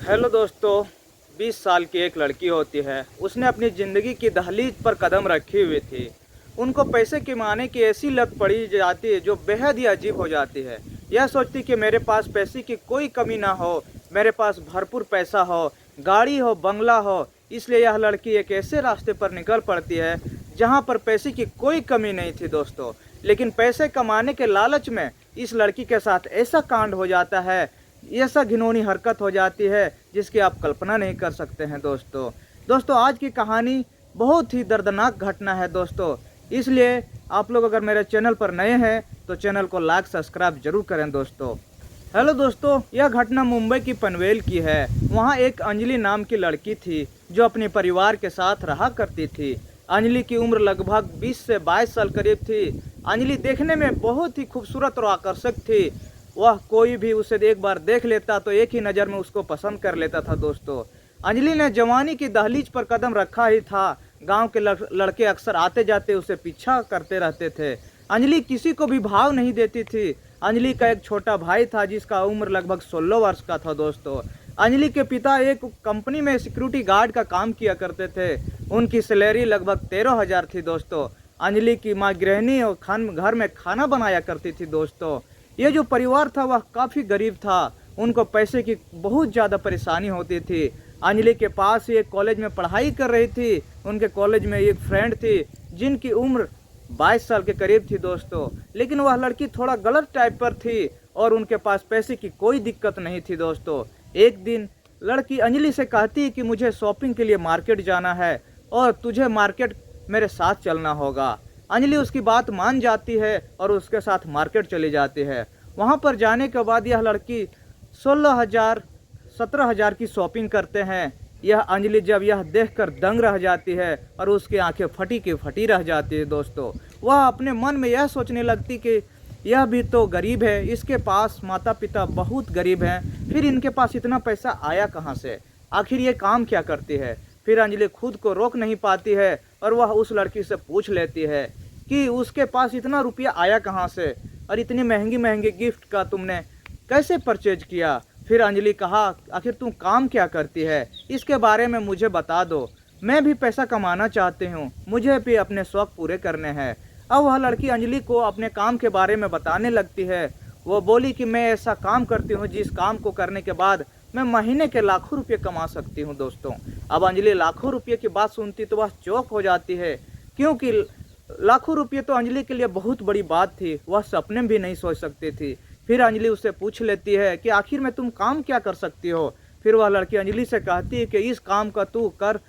Hello दोस्तों। 20 साल की एक लड़की होती है। उसने अपनी ज़िंदगी की दहलीज पर कदम रखी हुई थी। उनको पैसे कमाने की ऐसी लत पड़ी जाती है जो बेहद ही अजीब हो जाती है। यह सोचती कि मेरे पास पैसे की कोई कमी ना हो, मेरे पास भरपूर पैसा हो, गाड़ी हो, बंगला हो। इसलिए यह लड़की एक ऐसे रास्ते पर निकल पड़ती है जहाँ पर पैसे की कोई कमी नहीं थी दोस्तों। लेकिन पैसे कमाने के लालच में इस लड़की के साथ ऐसा कांड हो जाता है, ऐसा घिनौनी हरकत हो जाती है जिसकी आप कल्पना नहीं कर सकते हैं दोस्तों। आज की कहानी बहुत ही दर्दनाक घटना है दोस्तों। इसलिए आप लोग अगर मेरे चैनल पर नए हैं तो चैनल को लाइक सब्सक्राइब जरूर करें दोस्तों। हेलो दोस्तों, यह घटना मुंबई की पनवेल की है। वहाँ एक अंजलि नाम की लड़की थी जो अपने परिवार के साथ रहा करती थी। अंजलि की उम्र लगभग 20 से 22 साल करीब थी। अंजलि देखने में बहुत ही खूबसूरत और आकर्षक थी। वह कोई भी उसे एक बार देख लेता तो एक ही नज़र में उसको पसंद कर लेता था दोस्तों। अंजलि ने जवानी की दहलीज पर कदम रखा ही था। गांव के लड़के अक्सर आते जाते उसे पीछा करते रहते थे। अंजलि किसी को भी भाव नहीं देती थी। अंजलि का एक छोटा भाई था जिसका उम्र लगभग 16 वर्ष का था दोस्तों। अंजलि के पिता एक कंपनी में सिक्योरिटी गार्ड का काम किया करते थे। उनकी सैलरी लगभग 13,000 थी दोस्तों। अंजलि की माँ गृहिणी और घर में खाना बनाया करती थी दोस्तों। ये जो परिवार था वह काफ़ी गरीब था। उनको पैसे की बहुत ज़्यादा परेशानी होती थी। अंजलि के पास एक कॉलेज में पढ़ाई कर रही थी। उनके कॉलेज में एक फ्रेंड थी जिनकी उम्र 22 साल के करीब थी दोस्तों। लेकिन वह लड़की थोड़ा गलत टाइप पर थी और उनके पास पैसे की कोई दिक्कत नहीं थी दोस्तों। एक दिन लड़की अंजलि से कहती कि मुझे शॉपिंग के लिए मार्केट जाना है और तुझे मार्केट मेरे साथ चलना होगा। अंजलि उसकी बात मान जाती है और उसके साथ मार्केट चली जाती है। वहाँ पर जाने के बाद यह लड़की 16,000 17,000 की शॉपिंग करते हैं। यह अंजलि जब यह देखकर दंग रह जाती है और उसकी आंखें फटी की फटी रह जाती है दोस्तों। वह अपने मन में यह सोचने लगती कि यह भी तो गरीब है, इसके पास माता पिता बहुत गरीब हैं, फिर इनके पास इतना पैसा आया कहाँ से, आखिर ये काम क्या करती है। फिर अंजलि खुद को रोक नहीं पाती है और वह उस लड़की से पूछ लेती है कि उसके पास इतना रुपया आया कहाँ से और इतनी महंगी महंगी गिफ्ट का तुमने कैसे परचेज किया। फिर अंजलि कहा, आखिर तुम काम क्या करती है, इसके बारे में मुझे बता दो, मैं भी पैसा कमाना चाहती हूँ, मुझे भी अपने शौक़ पूरे करने हैं। अब वह लड़की अंजलि को अपने काम के बारे में बताने लगती है। वो बोली कि मैं ऐसा काम करती हूँ जिस काम को करने के बाद मैं महीने के लाखों रुपये कमा सकती हूँ दोस्तों। अब अंजलि लाखों रुपये की बात सुनती तो वह चौंक हो जाती है, क्योंकि लाखों रुपये तो अंजलि के लिए बहुत बड़ी बात थी। वह सपने में भी नहीं सोच सकती थी। फिर अंजलि उससे पूछ लेती है कि आखिर में तुम काम क्या कर सकती हो। फिर वह लड़की अंजलि से कहती है कि इस काम का तू कर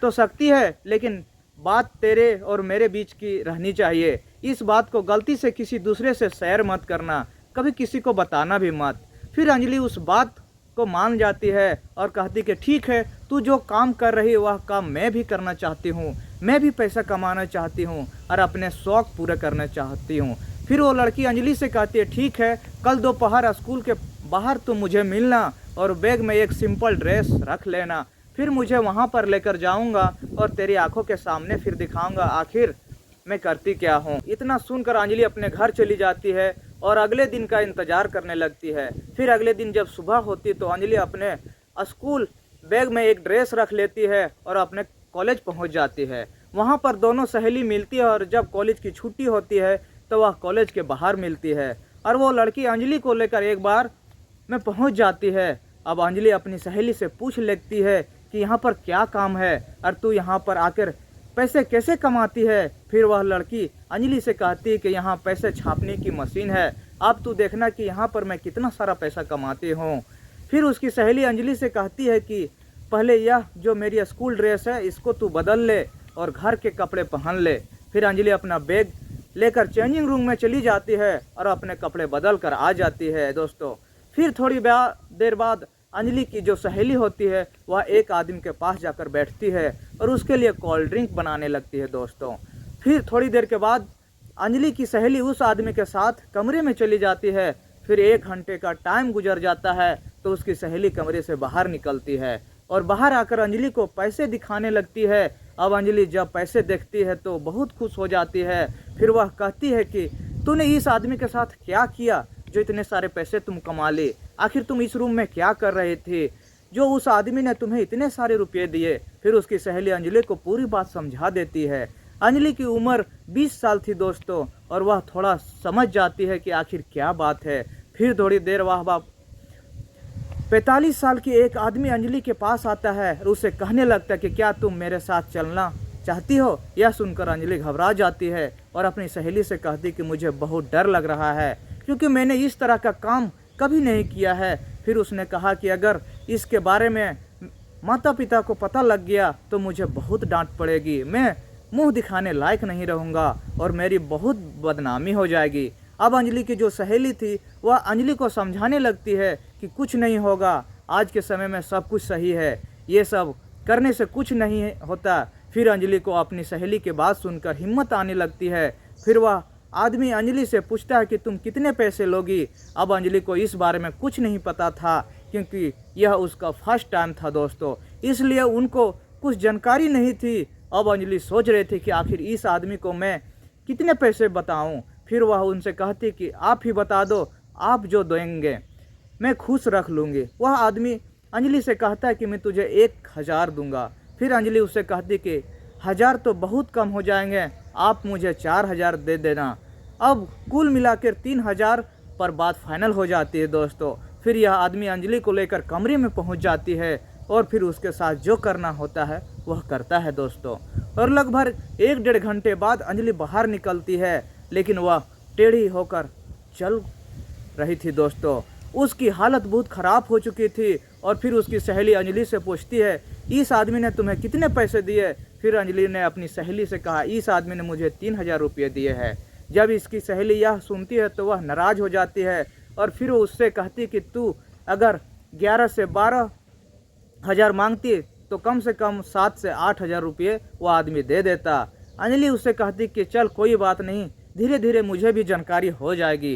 तो सकती है, लेकिन बात तेरे और मेरे बीच की रहनी चाहिए। इस बात को गलती से किसी दूसरे से शेयर मत करना, कभी किसी को बताना भी मत। फिर अंजलि उस बात को मान जाती है और कहती कि ठीक है, तू जो काम कर रही है वह काम मैं भी करना चाहती हूँ, मैं भी पैसा कमाना चाहती हूँ और अपने शौक़ पूरे करना चाहती हूँ। फिर वो लड़की अंजलि से कहती है, ठीक है, कल दोपहर स्कूल के बाहर तुम मुझे मिलना और बैग में एक सिंपल ड्रेस रख लेना। फिर मुझे वहाँ पर लेकर जाऊँगा और तेरी आंखों के सामने फिर दिखाऊँगा आखिर मैं करती क्या हूँ। इतना सुनकर अंजलि अपने घर चली जाती है और अगले दिन का इंतज़ार करने लगती है। फिर अगले दिन जब सुबह होती तो अंजलि अपने स्कूल बैग में एक ड्रेस रख लेती है और अपने कॉलेज पहुंच जाती है। वहां पर दोनों सहेली मिलती है और जब कॉलेज की छुट्टी होती है तो वह कॉलेज के बाहर मिलती है और वो लड़की अंजलि को लेकर एक बार में पहुंच जाती है। अब अंजलि अपनी सहेली से पूछ लेती है कि यहाँ पर क्या काम है और तू यहाँ पर आकर पैसे कैसे कमाती है। फिर वह लड़की अंजलि से कहती है कि यहाँ पैसे छापने की मशीन है, अब तू देखना कि यहाँ पर मैं कितना सारा पैसा कमाती हूँ। फिर उसकी सहेली अंजलि से कहती है कि पहले यह जो मेरी स्कूल ड्रेस है इसको तू बदल ले और घर के कपड़े पहन ले। फिर अंजलि अपना बैग लेकर चेंजिंग रूम में चली जाती है और अपने कपड़े बदल कर आ जाती है दोस्तों। फिर थोड़ी देर बाद अंजलि की जो सहेली होती है वह एक आदमी के पास जाकर बैठती है और उसके लिए कोल्ड ड्रिंक बनाने लगती है दोस्तों। फिर थोड़ी देर के बाद अंजलि की सहेली उस आदमी के साथ कमरे में चली जाती है। फिर 1 घंटे का टाइम गुजर जाता है तो उसकी सहेली कमरे से बाहर निकलती है और बाहर आकर अंजलि को पैसे दिखाने लगती है। अब अंजलि जब पैसे देखती है तो बहुत खुश हो जाती है। फिर वह कहती है कि तूने इस आदमी के साथ क्या किया जो इतने सारे पैसे तुम कमा ले, आखिर तुम इस रूम में क्या कर रहे थे। जो उस आदमी ने तुम्हें इतने सारे रुपये दिए। फिर उसकी सहेली अंजलि को पूरी बात समझा देती है। अंजलि की उम्र 20 साल थी दोस्तों, और वह थोड़ा समझ जाती है कि आखिर क्या बात है। फिर थोड़ी देर वाह 45 साल की एक आदमी अंजलि के पास आता है और उसे कहने लगता है कि क्या तुम मेरे साथ चलना चाहती हो। यह सुनकर अंजलि घबरा जाती है और अपनी सहेली से कहती कि मुझे बहुत डर लग रहा है, क्योंकि मैंने इस तरह का काम कभी नहीं किया है। फिर उसने कहा कि अगर इसके बारे में माता पिता को पता लग गया तो मुझे बहुत डांट पड़ेगी, मैं मुंह दिखाने लायक नहीं रहूँगा और मेरी बहुत बदनामी हो जाएगी। अब अंजलि की जो सहेली थी वह अंजलि को समझाने लगती है कि कुछ नहीं होगा, आज के समय में सब कुछ सही है, ये सब करने से कुछ नहीं होता। फिर अंजलि को अपनी सहेली की बात सुनकर हिम्मत आने लगती है। फिर वह आदमी अंजलि से पूछता है कि तुम कितने पैसे लोगी। अब अंजलि को इस बारे में कुछ नहीं पता था, क्योंकि यह उसका फर्स्ट टाइम था दोस्तों, इसलिए उनको कुछ जानकारी नहीं थी। अब अंजलि सोच रही थी कि आखिर इस आदमी को मैं कितने पैसे बताऊं। फिर वह उनसे कहती कि आप ही बता दो, आप जो देंगे मैं खुश रख लूँगी। वह आदमी अंजलि से कहता है कि मैं तुझे 1000 दूंगा। फिर अंजलि उससे कहती कि 1000 तो बहुत कम हो जाएंगे, आप मुझे 4000 दे देना। अब कुल मिलाकर 3000 पर बात फाइनल हो जाती है दोस्तों। फिर यह आदमी अंजलि को लेकर कमरे में पहुंच जाती है और फिर उसके साथ जो करना होता है वह करता है दोस्तों। और लगभग 1-1.5 घंटे बाद अंजलि बाहर निकलती है, लेकिन वह टेढ़ी होकर चल रही थी दोस्तों। उसकी हालत बहुत ख़राब हो चुकी थी। और फिर उसकी सहेली अंजलि से पूछती है, इस आदमी ने तुम्हें कितने पैसे दिए। फिर अंजलि ने अपनी सहेली से कहा, इस आदमी ने मुझे 3000 रुपये दिए हैं। जब इसकी सहेली यह सुनती है तो वह नाराज़ हो जाती है और फिर वो उससे कहती कि तू अगर 11 से 12 हज़ार मांगती तो कम से कम 7 से 8 हज़ार रुपये वो आदमी दे देता। अंजलि उससे कहती कि चल कोई बात नहीं, धीरे धीरे मुझे भी जानकारी हो जाएगी,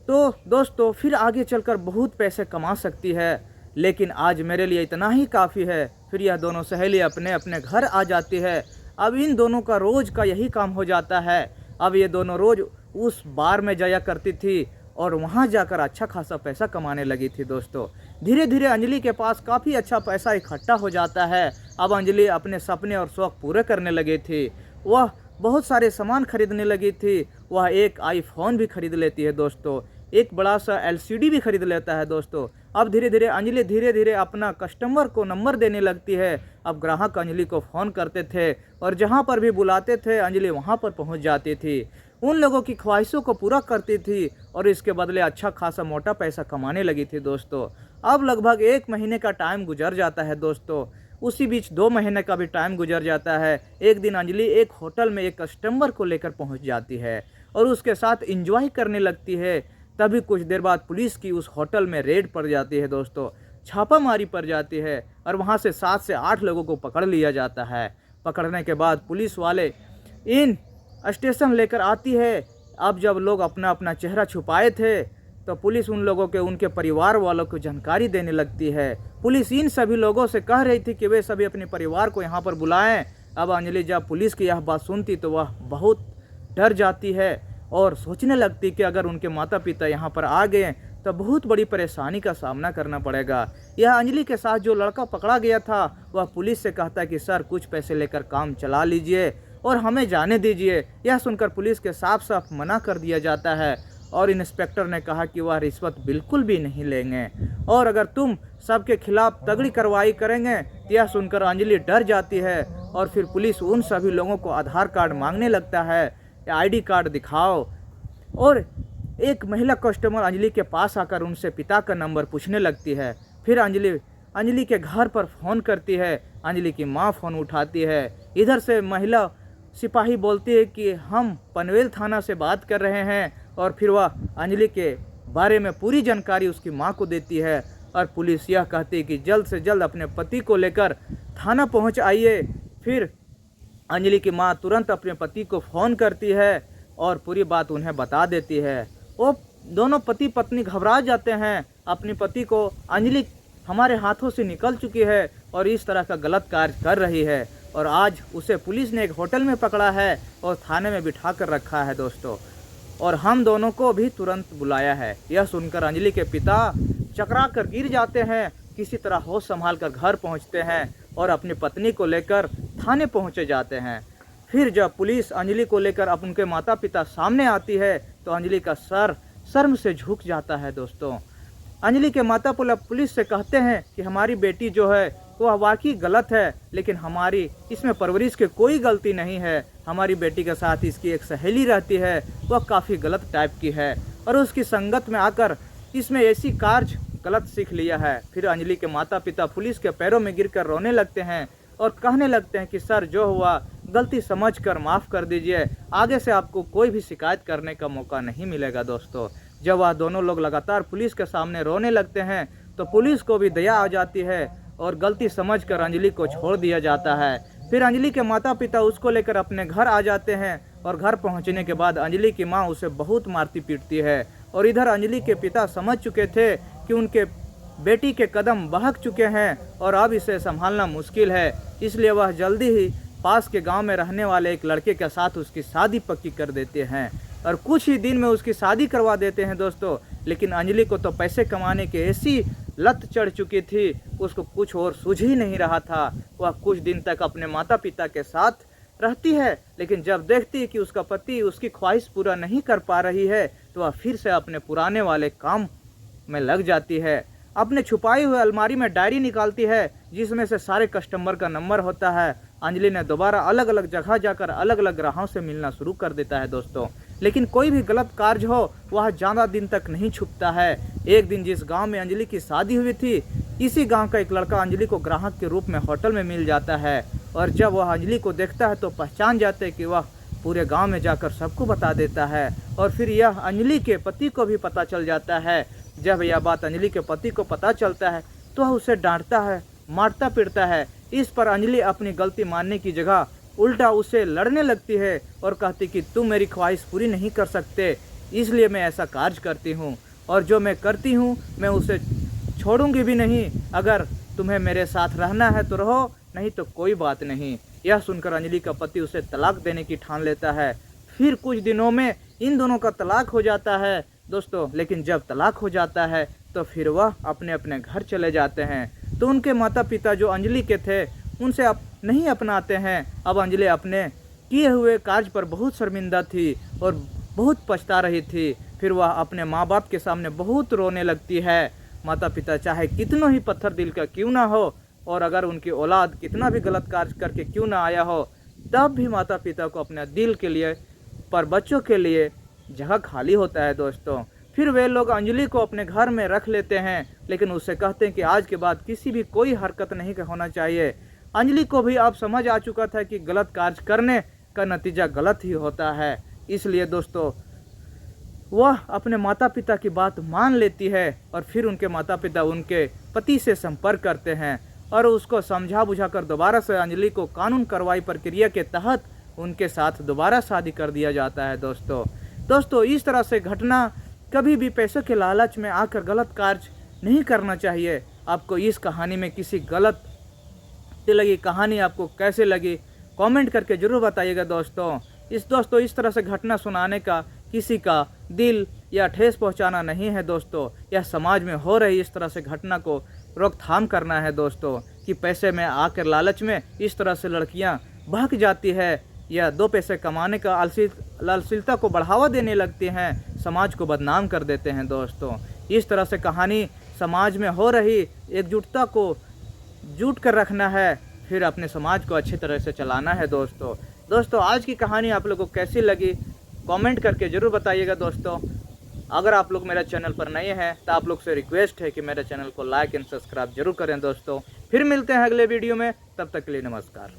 तो दोस्तों फिर आगे चलकर बहुत पैसे कमा सकती है, लेकिन आज मेरे लिए इतना ही काफ़ी है। फिर यह दोनों सहेली अपने अपने घर आ जाती है। अब इन दोनों का रोज़ का यही काम हो जाता है। अब ये दोनों रोज़ उस बार में जाया करती थी और वहाँ जाकर अच्छा खासा पैसा कमाने लगी थी दोस्तों। धीरे धीरे अंजलि के पास काफ़ी अच्छा पैसा इकट्ठा हो जाता है। अब अंजलि अपने सपने और शौक़ पूरे करने लगी थी। वह बहुत सारे सामान खरीदने लगी थी। वह एक आईफोन भी खरीद लेती है दोस्तों, एक बड़ा सा LCD भी खरीद लेता है दोस्तों। अब धीरे धीरे अपना कस्टमर को नंबर देने लगती है। अब ग्राहक अंजलि को फ़ोन करते थे और जहाँ पर भी बुलाते थे अंजलि वहाँ पर पहुँच जाती थी, उन लोगों की ख्वाहिशों को पूरा करती थी और इसके बदले अच्छा खासा मोटा पैसा कमाने लगी थी दोस्तों। अब लगभग 1 महीने का टाइम गुजर जाता है दोस्तों। उसी बीच 2 महीने का भी टाइम गुजर जाता है। एक दिन अंजलि एक होटल में एक कस्टमर को लेकर पहुंच जाती है और उसके साथ एंजॉय करने लगती है। तभी कुछ देर बाद पुलिस की उस होटल में रेड पड़ जाती है दोस्तों, छापामारी पड़ जाती है और वहां से 7 से 8 लोगों को पकड़ लिया जाता है। पकड़ने के बाद पुलिस वाले इन स्टेशन लेकर आती है। अब जब लोग अपना अपना चेहरा छुपाए थे तो पुलिस उन लोगों के उनके परिवार वालों को जानकारी देने लगती है। पुलिस इन सभी लोगों से कह रही थी कि वे सभी अपने परिवार को यहाँ पर बुलाएं। अब अंजलि जब पुलिस की यह बात सुनती तो वह बहुत डर जाती है और सोचने लगती कि अगर उनके माता पिता यहाँ पर आ गए तो बहुत बड़ी परेशानी का सामना करना पड़ेगा। यह अंजलि के साथ जो लड़का पकड़ा गया था वह पुलिस से कहता है कि सर कुछ पैसे लेकर काम चला लीजिए और हमें जाने दीजिए। यह सुनकर पुलिस के साफ साफ मना कर दिया जाता है और इंस्पेक्टर ने कहा कि वह रिश्वत बिल्कुल भी नहीं लेंगे और अगर तुम सबके खिलाफ तगड़ी कार्रवाई करेंगे। तो यह सुनकर अंजलि डर जाती है और फिर पुलिस उन सभी लोगों को आधार कार्ड मांगने लगता है, ID कार्ड दिखाओ। और एक महिला कस्टमर अंजलि के पास आकर उनसे पिता का नंबर पूछने लगती है। फिर अंजलि के घर पर फ़ोन करती है। अंजलि की माँ फ़ोन उठाती है। इधर से महिला सिपाही बोलती है कि हम पनवेल थाना से बात कर रहे हैं और फिर वह अंजलि के बारे में पूरी जानकारी उसकी माँ को देती है और पुलिस यह कहती है कि जल्द से जल्द अपने पति को लेकर थाना पहुँच आइए। फिर अंजलि की माँ तुरंत अपने पति को फ़ोन करती है और पूरी बात उन्हें बता देती है। वो दोनों पति पत्नी घबरा जाते हैं। अपने पति को अंजलि हमारे हाथों से निकल चुकी है और इस तरह का गलत कार्य कर रही है और आज उसे पुलिस ने एक होटल में पकड़ा है और थाने में बिठा कर रखा है दोस्तों, और हम दोनों को भी तुरंत बुलाया है। यह सुनकर अंजलि के पिता चकरा कर गिर जाते हैं किसी तरह होश संभाल कर घर पहुंचते हैं और अपनी पत्नी को लेकर थाने पहुंचे जाते हैं। फिर जब पुलिस अंजलि को लेकर अब उनके माता पिता सामने आती है तो अंजलि का सर शर्म से झुक जाता है। दोस्तों, अंजलि के माता पुलिस से कहते हैं कि हमारी बेटी जो है वह वाकई गलत है, लेकिन हमारी इसमें परवरिश की कोई गलती नहीं है। हमारी बेटी के साथ इसकी एक सहेली रहती है, वह काफ़ी गलत टाइप की है और उसकी संगत में आकर इसमें ऐसी कार्य गलत सीख लिया है। फिर अंजलि के माता पिता पुलिस के पैरों में गिरकर रोने लगते हैं और कहने लगते हैं कि सर, जो हुआ गलती समझकर माफ़ कर दीजिए, आगे से आपको कोई भी शिकायत करने का मौका नहीं मिलेगा। दोस्तों, जब वह दोनों लोग लगातार पुलिस के सामने रोने लगते हैं तो पुलिस को भी दया आ जाती है और गलती समझकर अंजलि को छोड़ दिया जाता है। फिर अंजलि के माता पिता उसको लेकर अपने घर आ जाते हैं और घर पहुंचने के बाद अंजलि की मां उसे बहुत मारती पीटती है। और इधर अंजलि के पिता समझ चुके थे कि उनके बेटी के कदम बहक चुके हैं और अब इसे संभालना मुश्किल है, इसलिए वह जल्दी ही पास के गांव में रहने वाले एक लड़के के साथ उसकी शादी पक्की कर देते हैं और कुछ ही दिन में उसकी शादी करवा देते हैं। दोस्तों, लेकिन अंजलि को तो पैसे कमाने की ऐसी लत चढ़ चुकी थी, उसको कुछ और सूझ ही नहीं रहा था। वह कुछ दिन तक अपने माता पिता के साथ रहती है, लेकिन जब देखती है कि उसका पति उसकी ख्वाहिश पूरा नहीं कर पा रही है तो वह फिर से अपने पुराने वाले काम में लग जाती है। अपने छुपाई हुए अलमारी में डायरी निकालती है जिसमें से सारे कस्टमर का नंबर होता है। अंजलि ने दोबारा अलग अलग जगह जाकर अलग अलग ग्राहकों से मिलना शुरू कर देता है। दोस्तों, लेकिन कोई भी गलत कार्य हो वह ज़्यादा दिन तक नहीं छुपता है। एक दिन जिस गांव में अंजलि की शादी हुई थी, इसी गांव का एक लड़का अंजलि को ग्राहक के रूप में होटल में मिल जाता है और जब वह अंजलि को देखता है तो पहचान जाते हैं कि वह पूरे गांव में जाकर सबको बता देता है। और फिर यह अंजलि के पति को भी पता चल जाता है। जब यह बात अंजलि के पति को पता चलता है तो वह उसे डांटता है, मारता पीटता है। इस पर अंजलि अपनी गलती मानने की जगह उल्टा उसे लड़ने लगती है और कहती कि तुम मेरी ख्वाहिश पूरी नहीं कर सकते, इसलिए मैं ऐसा कार्य करती हूँ और जो मैं करती हूँ मैं उसे छोड़ूंगी भी नहीं। अगर तुम्हें मेरे साथ रहना है तो रहो, नहीं तो कोई बात नहीं। यह सुनकर अंजलि का पति उसे तलाक देने की ठान लेता है। फिर कुछ दिनों में इन दोनों का तलाक हो जाता है। दोस्तों, लेकिन जब तलाक हो जाता है तो फिर वह अपने अपने घर चले जाते हैं। तो उनके माता पिता जो अंजलि के थे उनसे नहीं अपनाते हैं। अब अंजलि अपने किए हुए कार्य पर बहुत शर्मिंदा थी और बहुत पछता रही थी। फिर वह अपने माँ बाप के सामने बहुत रोने लगती है। माता पिता चाहे कितनों ही पत्थर दिल का क्यों ना हो और अगर उनकी औलाद कितना भी गलत कार्य करके क्यों ना आया हो, तब भी माता पिता को अपने दिल के लिए पर बच्चों के लिए जगह खाली होता है। दोस्तों, फिर वे लोग अंजलि को अपने घर में रख लेते हैं, लेकिन उससे कहते हैं कि आज के बाद किसी भी कोई हरकत नहीं होना चाहिए। अंजलि को भी अब समझ आ चुका था कि गलत कार्य करने का नतीजा गलत ही होता है। इसलिए दोस्तों, वह अपने माता पिता की बात मान लेती है और फिर उनके माता पिता उनके पति से संपर्क करते हैं और उसको समझा बुझाकर दोबारा से अंजलि को कानून कार्रवाई प्रक्रिया के तहत उनके साथ दोबारा शादी कर दिया जाता है। दोस्तों, इस तरह से घटना कभी भी पैसों के लालच में आकर गलत कार्य नहीं करना चाहिए। आपको इस कहानी में किसी गलत लगी कहानी आपको कैसे लगी कमेंट करके जरूर बताइएगा। दोस्तों, इस तरह से घटना सुनाने का किसी का दिल या ठेस पहुंचाना नहीं है। दोस्तों, यह समाज में हो रही इस तरह से घटना को रोकथाम करना है। दोस्तों, कि पैसे में आकर लालच में इस तरह से लड़कियां बहक जाती है या दो पैसे कमाने का लालचीता को बढ़ावा देने लगती हैं, समाज को बदनाम कर देते हैं। दोस्तों, इस तरह से कहानी समाज में हो रही एकजुटता को जुट कर रखना है, फिर अपने समाज को अच्छी तरह से चलाना है। दोस्तों, आज की कहानी आप लोगों को कैसी लगी कमेंट करके ज़रूर बताइएगा। दोस्तों, अगर आप लोग मेरे चैनल पर नए हैं तो आप लोग से रिक्वेस्ट है कि मेरे चैनल को लाइक एंड सब्सक्राइब जरूर करें। दोस्तों, फिर मिलते हैं अगले वीडियो में, तब तक के लिए नमस्कार।